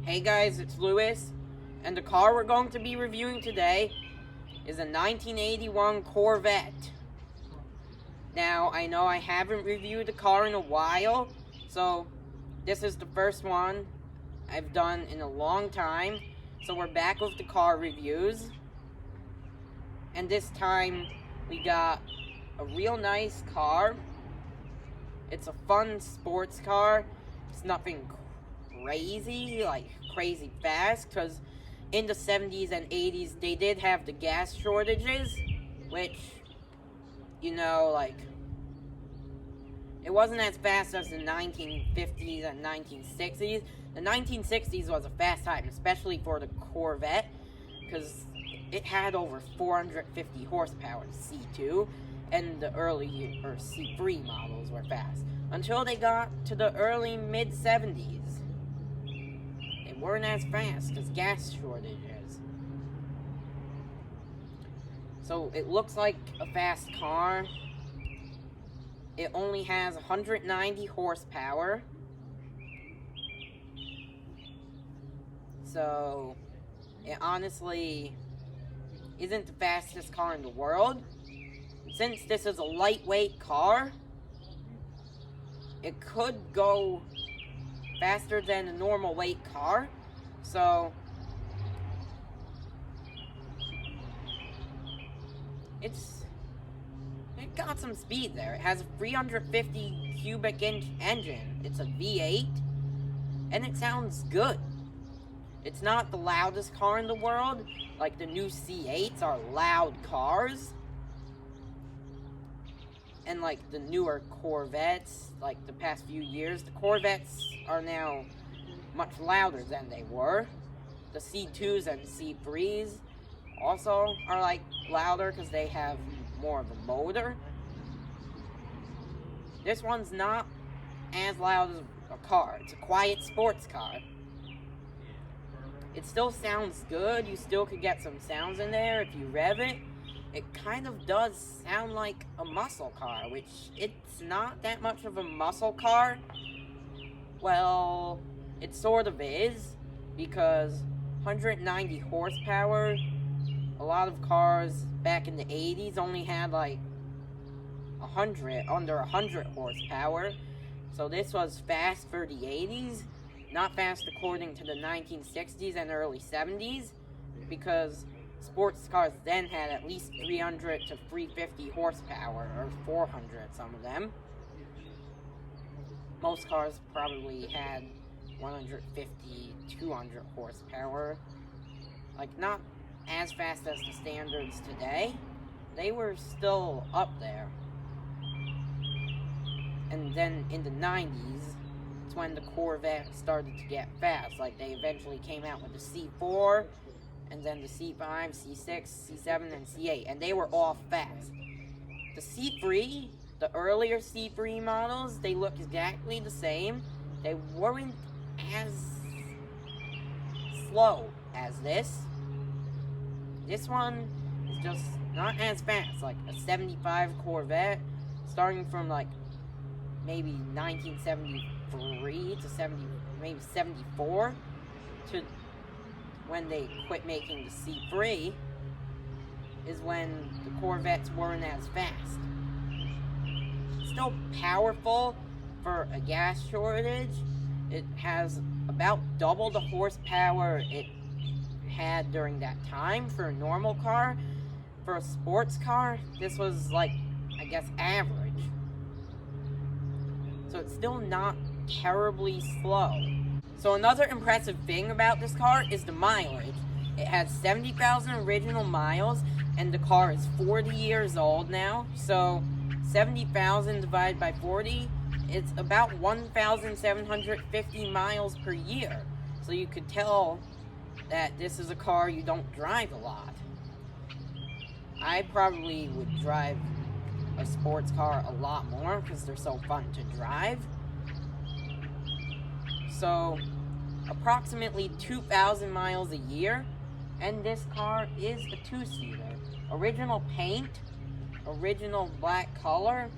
Hey guys, it's Lewis, and the car we're going to be reviewing today is a 1981 Corvette. Now, I know I haven't reviewed the car in a while, so this is the first one I've done in a long time. So we're back with the car reviews, and this time we got a real nice car. It's a fun sports car. It's nothing crazy fast, because in the 70s and 80s they did have the gas shortages, which, you know, like, it wasn't as fast as the 1950s and 1960s. The 1960s was a fast time, especially for the Corvette, because it had over 450 horsepower, C2, and the early C3 models were fast. Until they got to the early mid-70s. They weren't as fast because gas shortages. So it looks like a fast car. It only has 190 horsepower. So it honestly isn't the fastest car in the world. Since this is a lightweight car, it could go faster than a normal weight car. So it got some speed there. It has a 350 cubic inch engine. It's a V8, and it sounds good. It's not the loudest car in the world. Like, the new C8s are loud cars. And like the newer Corvettes, like the past few years, the Corvettes are now much louder than they were. The C2s and C3s also are like louder because they have more of a motor. This one's not as loud as a car. It's a quiet sports car. It still sounds good. You still could get some sounds in there if you rev it. It kind of does sound like a muscle car, which it's not that much of a muscle car. Well, it sort of is, because 190 horsepower, a lot of cars back in the 80s only had like under 100 horsepower. So this was fast for the 80s, not fast according to the 1960s and early 70s, because sports cars then had at least 300 to 350 horsepower, or 400, some of them. Most cars probably had 150, 200 horsepower. Like, not as fast as the standards today. They were still up there. And then in the 90s, it's when the Corvette started to get fast. Like, they eventually came out with the C4, and then the C5, C6, C7, and C8, and they were all fast. The C3, the earlier C3 models, they look exactly the same. They weren't as slow as this. This one is just not as fast, like a 75 Corvette, starting from like maybe 1973 to maybe 74 to when they quit making the C3, is when the Corvettes weren't as fast. Still powerful for a gas shortage. It has about double the horsepower it had during that time for a normal car. For a sports car, this was like, I guess, average. So it's still not terribly slow. So another impressive thing about this car is the mileage. It has 70,000 original miles, and the car is 40 years old now. So 70,000 divided by 40, it's about 1,750 miles per year. So you could tell that this is a car you don't drive a lot. I probably would drive a sports car a lot more because they're so fun to drive. So approximately 2,000 miles a year, and this car is a two-seater. Original paint, original black color,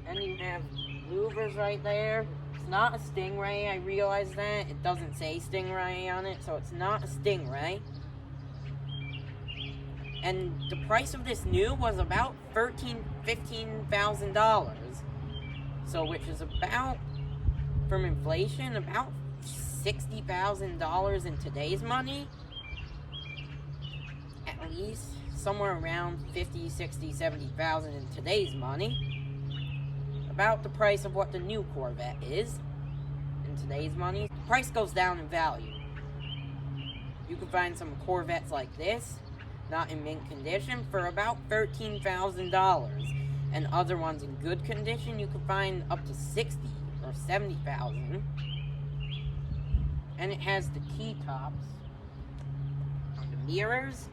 and you have louvers right there, not a Stingray. I realize that. It doesn't say Stingray on it, so it's not a Stingray. And the price of this new was about $15,000. So, which is about, from inflation, about $60,000 in today's money. At least somewhere around 50, 60, 70,000 in today's money. About the price of what the new Corvette is in today's money. The price goes down in value. You can find some Corvettes like this, not in mint condition, for about $13,000. And other ones in good condition, you can find up to $60,000 or $70,000. And it has the key tops on the mirrors.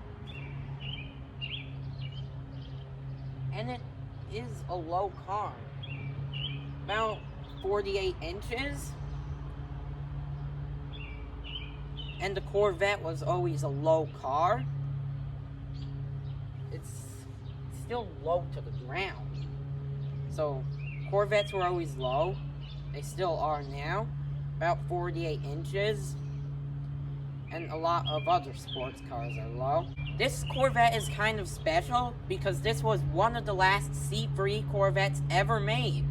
And it is a low car. About 48 inches. And the Corvette was always a low car. It's still low to the ground. So, Corvettes were always low. They still are now. About 48 inches. And a lot of other sports cars are low. This Corvette is kind of special because this was one of the last C3 Corvettes ever made.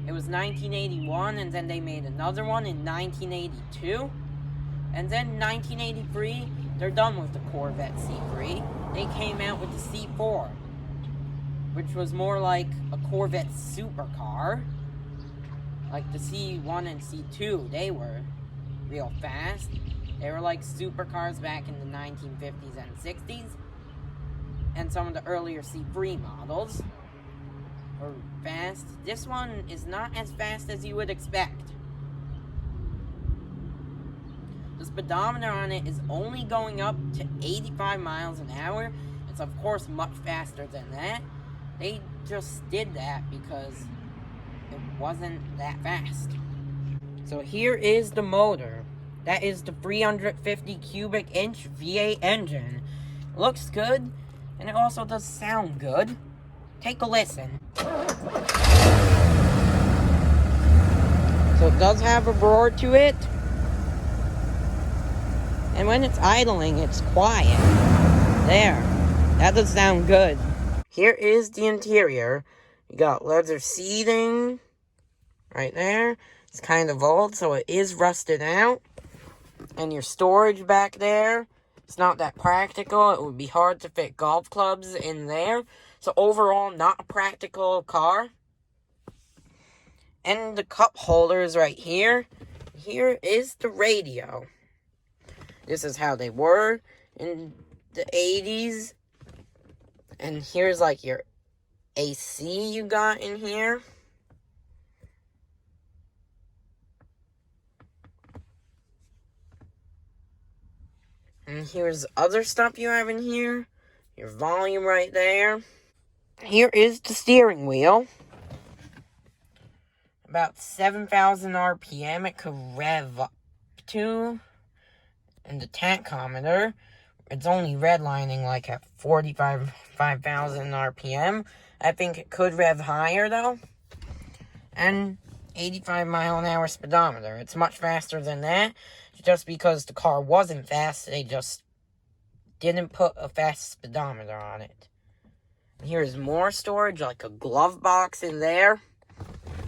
It was 1981, and then they made another one in 1982. And then 1983, they're done with the Corvette C3. They came out with the C4, which was more like a Corvette supercar. Like the C1 and C2, they were real fast. They were like supercars back in the 1950s and 60s. And some of the earlier C3 models were fast. This one is not as fast as you would expect. The speedometer on it is only going up to 85 miles an hour. It's of course much faster than that. They just did that because it wasn't that fast. So here is the motor. That is the 350 cubic inch V8 engine. It looks good, and it also does sound good. Take a listen. So it does have a roar to it. And when it's idling, it's quiet. There. That does sound good. Here is the interior. You got leather seating right there. It's kind of old, so it is rusted out. And your storage back there, it's not that practical. It would be hard to fit golf clubs in there. So overall, not a practical car. And the cup holders right here. Here is the radio. This is how they were in the 80s. And here's like your AC you got in here. And here's other stuff you have in here. Your volume right there. Here is the steering wheel. About 7,000 RPM it could rev up to. And the tachometer, it's only redlining like at 5,000 RPM. I think it could rev higher though. And 85 mile an hour speedometer. It's much faster than that. Just because the car wasn't fast, they just didn't put a fast speedometer on it. Here's more storage, like a glove box in there.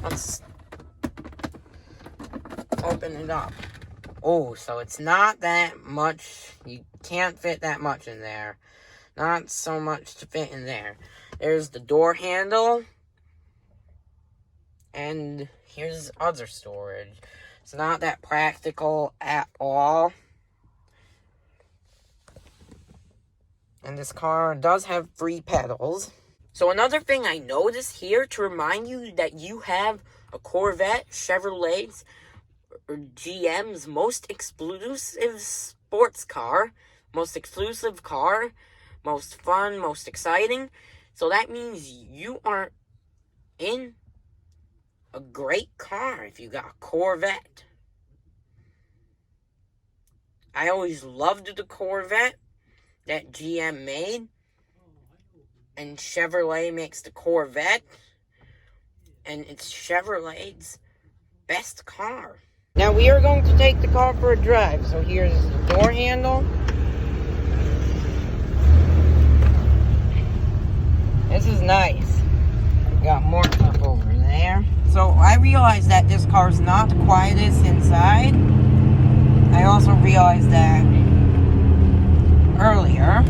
Let's open it up. Oh, so it's not that much. You can't fit that much in there. Not so much to fit in there. There's the door handle. And here's other storage. It's not that practical at all. And this car does have 3 pedals. So another thing I noticed here to remind you that you have a Corvette, Chevrolet's, or GM's most exclusive sports car. Most exclusive car. Most fun, most exciting. So that means you are in a great car if you got a Corvette. I always loved the Corvette that GM made. And Chevrolet makes the Corvette. And it's Chevrolet's best car. Now we are going to take the car for a drive. So here's the door handle. This is nice. Got more stuff over there. So I realized that this car's not the quietest inside. I also realized that earlier.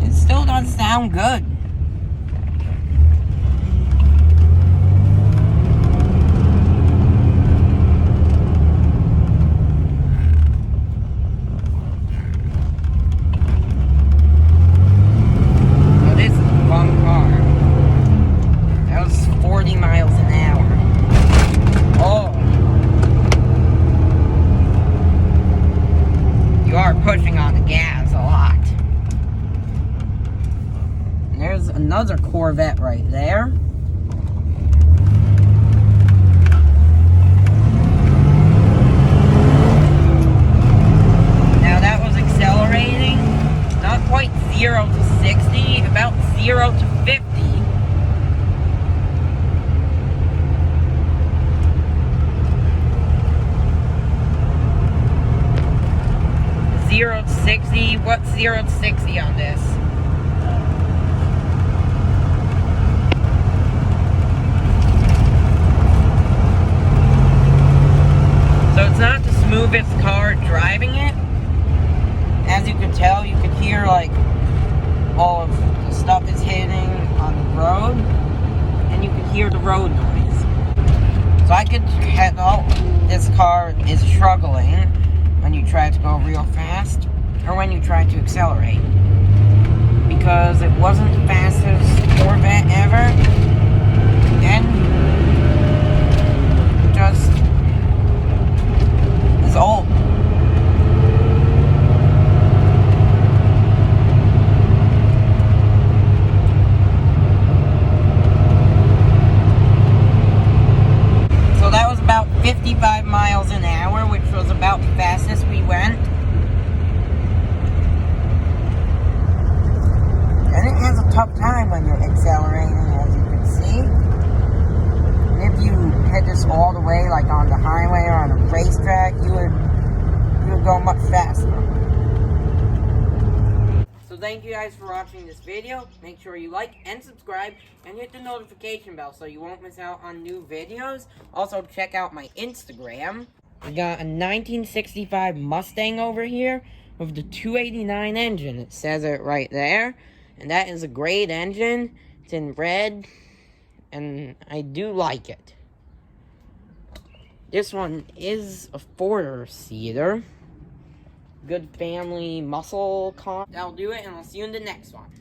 It still doesn't sound good. Pushing on the gas a lot. And there's another Corvette right there. Now that was accelerating, not quite 0 to 60, about 0 to 50. 0 to 60. What's 0 to 60 on this? So it's not the smoothest car driving it. As you can tell, you can hear like all of the stuff it's hitting on the road, and you can hear the road noise. So I could tell this car is struggling when you try to go real fast, or when you try to accelerate. Because it wasn't the fastest Corvette ever, and just is old. So that was about 55 miles an hour, which was about the fastest we went. And it has a tough time when you're accelerating, as you can see. And if you hit this all the way, like on the highway or on a racetrack, you would go much faster. So thank you guys for watching this video. Make sure you like and subscribe and hit the notification bell so you won't miss out on new videos. Also check out my Instagram. We got a 1965 Mustang over here with the 289 engine. It says it right there. And that is a great engine. It's in red. And I do like it. This one is a 4-seater. Good family muscle car. That'll do it, and I'll see you in the next one.